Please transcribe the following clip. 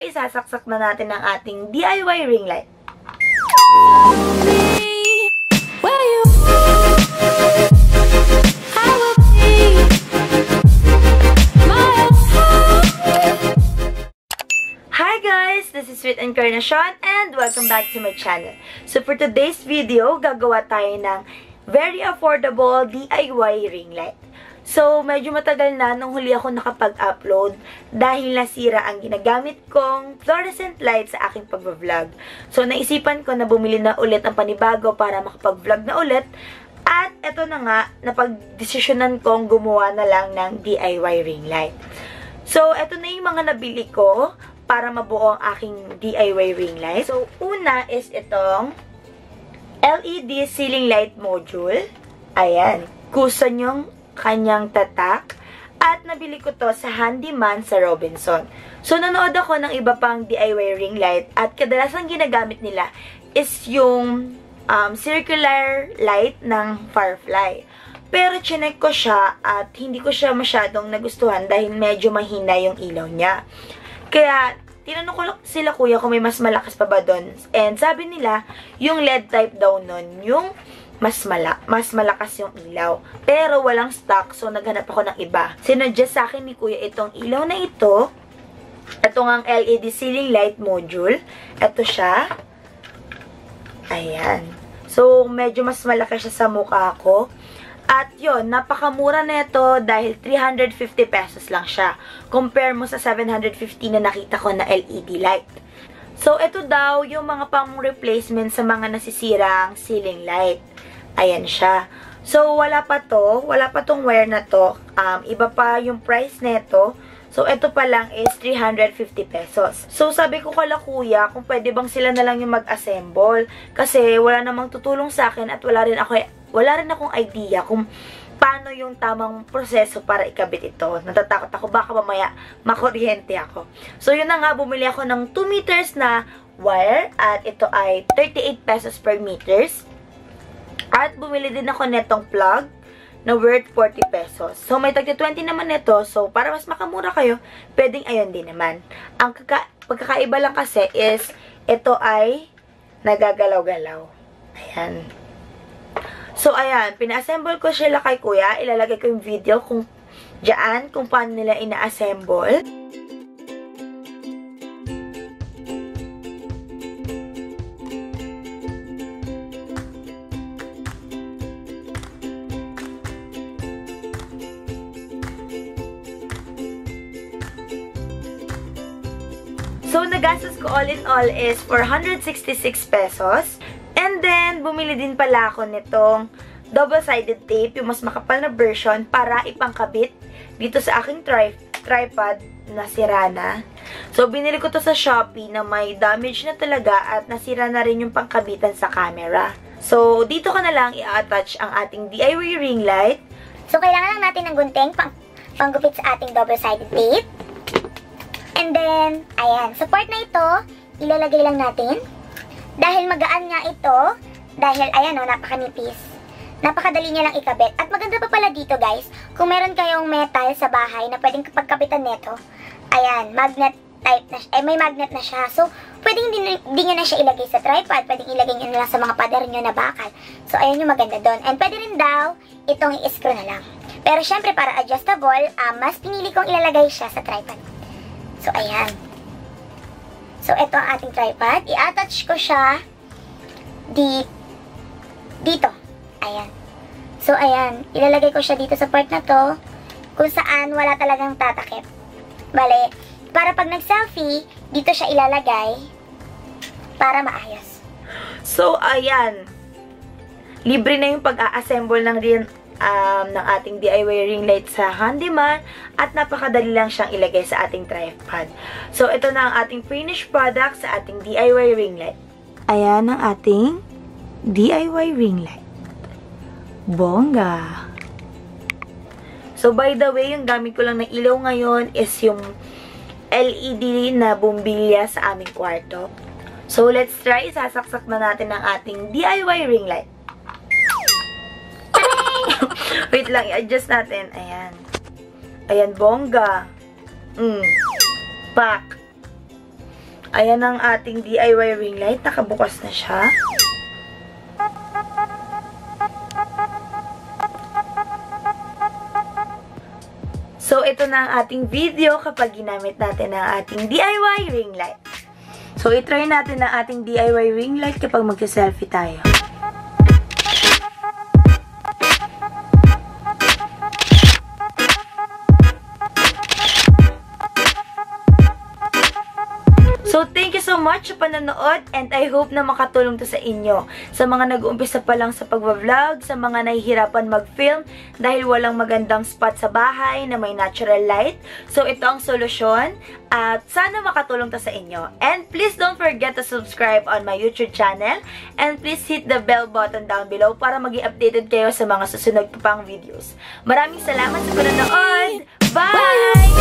isasaksak na natin ang ating DIY ring light. Hi guys! This is Sweet Encarnacion and welcome back to my channel. So for today's video, gagawa tayo ng very affordable DIY ring light. So, medyo matagal na nung huli ako nakapag-upload dahil nasira ang ginagamit kong fluorescent light sa aking pag-vlog. So, naisipan ko na bumili na ulit ng panibago para makapag-vlog na ulit. At eto na nga, napag-desisyonan kong gumawa na lang ng DIY ring light. So, eto na yung mga nabili ko para mabuo ang aking DIY ring light. So, una is itong LED ceiling light module. Ayan. Kusa yung kanyang tatak. At nabili ko to sa HandyMan sa Robinson. So, nanood ako ng iba pang DIY ring light. At kadalasan ginagamit nila is yung circular light ng Firefly. Pero chinek ko siya at hindi ko siya masyadong nagustuhan dahil medyo mahina yung ilaw niya. Kaya, tinanong ko sila kuya kung may mas malakas pa ba doon. And sabi nila, yung LED type daw nun, yung mas malakas yung ilaw. Pero walang stock, so naghanap ako ng iba. Sinuggest sa akin ni kuya itong ilaw na ito. Ito ang LED ceiling light module. Ito siya. Ayan. So, medyo mas malaki siya sa mukha ko. At yun, napakamura na ito dahil 350 pesos lang siya. Compare mo sa 750 na nakita ko na LED light. So, ito daw yung mga pang-replacement sa mga nasisirang ceiling light. Ayan siya. So, wala pa tong wire na to. Iba pa yung price nito. So, ito pa lang is 350 pesos. So, sabi ko kala kuya kung pwede bang sila na lang yung mag-assemble. Kasi wala namang tutulong sa akin at wala rin akong idea kung paano yung tamang proseso para ikabit ito. Natatakot ako, baka mamaya makuryente ako. So, yun na nga, bumili ako ng 2 meters na wire at ito ay 38 pesos per meters. At bumili din ako netong plug na worth 40 pesos. So, may tagti 20 naman nito. So, para mas makamura kayo, pwedeng ayun din naman. Ang pagkakaiba lang kasi is, ito ay nagagalaw-galaw. Ayan. So, ayan. Pina-assemble ko sila kay kuya. Ilalagay ko yung video kung paano nila ina-assemble. So, nagastos ko all in all is 466 pesos. And then, bumili din pala ako nitong double-sided tape, yung mas makapal na version, para ipangkabit dito sa aking tripod na sira na. So, binili ko to sa Shopee na may damage na talaga at nasira na rin yung pangkabitan sa camera. So, dito ko na lang i-attach ang ating DIY ring light. So, kailangan lang natin ng gunting panggupit sa ating double-sided tape. And then, ayan, sa part na ito, ilalagay lang natin. Dahil magaan nga ito, dahil, ayan o, napakanipis. Napakadali niya lang ikabit. At maganda pa pala dito, guys, kung meron kayong metal sa bahay na pwedeng pagkabitan nito, ayan, magnet type na siya, may magnet na siya. So, pwedeng din nyo na siya ilagay sa tripod, pwedeng ilagay nyo na lang sa mga pader nyo na bakal. So, ayan yung maganda doon. And pwede rin daw, itong i-screw na lang. Pero, syempre, para adjustable, mas pinili kong ilalagay siya sa tripod. So, ayan. So, ito ang ating tripod. I-attach ko siya dito. Ayan. So, ayan. Ilalagay ko siya dito sa part na to kung saan wala talagang tatakip. Bale, para pag nag-selfie, dito siya ilalagay para maayos. So, ayan. Libre na yung pag-a-assemble ng ating DIY ring light sa HandyMan at napakadali lang siyang ilagay sa ating tripod. So, ito na ang ating finished product sa ating DIY ring light. Ayan ang ating DIY ring light. Bongga! So, by the way, yung gamit ko lang na ilaw ngayon is yung LED na bumbilya sa aming kwarto. So, let's try. Sasaksak na natin ang ating DIY ring light. Wait lang, i-adjust natin. Ayan. Ayan, bongga. Pak. Ayan ang ating DIY ring light. Nakabukas na siya. So, ito na ang ating video kapag ginamit natin ang ating DIY ring light. So, itry natin ang ating DIY ring light kapag magsa-selfie tayo. So, thank you so much sa panonood and I hope na makatulong to sa inyo. Sa mga nag-uumpisa pa lang sa pag-vlog, sa mga nahihirapan mag-film dahil walang magandang spot sa bahay na may natural light. So, ito ang solusyon at sana makatulong to sa inyo. And please don't forget to subscribe on my YouTube channel and please hit the bell button down below para maging updated kayo sa mga susunod pa pang videos. Maraming salamat sa panonood! Bye!